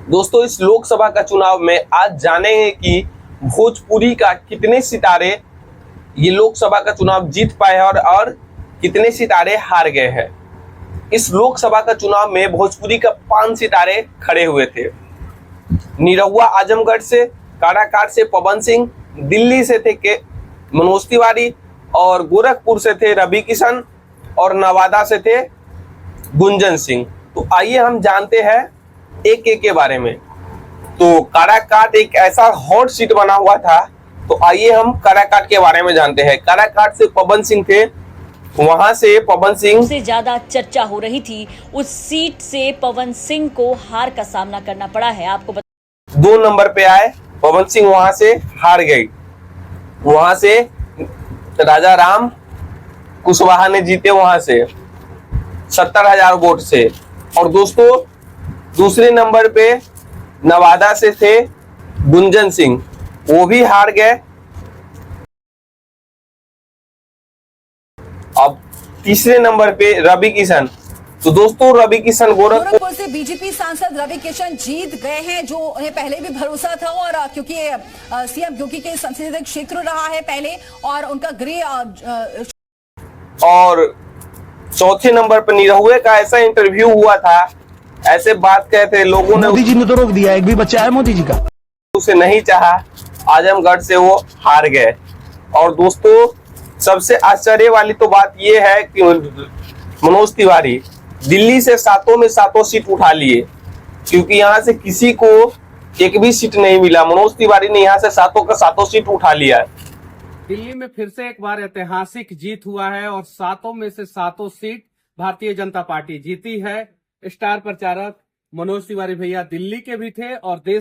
दोस्तों, इस लोकसभा का चुनाव में आज जानेंगे कि भोजपुरी का कितने सितारे ये लोकसभा का चुनाव जीत पाए हैं और कितने सितारे हार गए हैं। इस लोकसभा का चुनाव में भोजपुरी का 5 सितारे खड़े हुए थे। निरहुआ आजमगढ़ से, काराकाट से पवन सिंह, दिल्ली से थे के मनोज तिवारी और गोरखपुर से थे रवि किशन और नवादा से थे गुंजन सिंह। तो आइए हम जानते हैं एक एक के बारे में। तो काराकाट एक ऐसा हॉट सीट बना हुआ था, तो आइए हम काराकाट के बारे में जानते हैं। काराकाट से पवन सिंह थे, वहां से पवन सिंह से ज्यादा चर्चा हो रही थी। उस सीट से पवन सिंह को हार का सामना करना पड़ा है। आपको 2 नंबर पे आए पवन सिंह, वहां से हार गई। वहां से राजा राम कुशवाहा ने जीते, वहां से 70,000 वोट से। और दोस्तों, दूसरे नंबर पे नवादा से थे गुंजन सिंह, वो भी हार गए। अब तीसरे नंबर पे रवि किशन। तो दोस्तों, रवि किशन गोरखपुर से बीजेपी सांसद रवि किशन जीत गए हैं, जो उन्हें पहले भी भरोसा था। और क्योंकि सीएम योगी के संसदीय क्षेत्र रहा है पहले, और उनका गृह और चौथे नंबर पर निरहुए का ऐसा इंटरव्यू हुआ था, ऐसे बात कहते लोगों ने, मोदी जी ने तो रोक दिया, एक भी बच्चा है मोदी जी का, उसे नहीं चाहा। आजमगढ़ से वो हार गए। और दोस्तों, सबसे आश्चर्य वाली तो बात ये है कि मनोज तिवारी दिल्ली से 7 में 7 सीट उठा लिए, क्योंकि यहाँ से किसी को एक भी सीट नहीं मिला। मनोज तिवारी ने यहाँ से 7 का 7 सीट उठा लिया। दिल्ली में फिर से एक बार ऐतिहासिक जीत हुआ है और 7 में से 7 सीट भारतीय जनता पार्टी जीती है। स्टार प्रचारक मनोज तिवारी भैया दिल्ली के भी थे और देश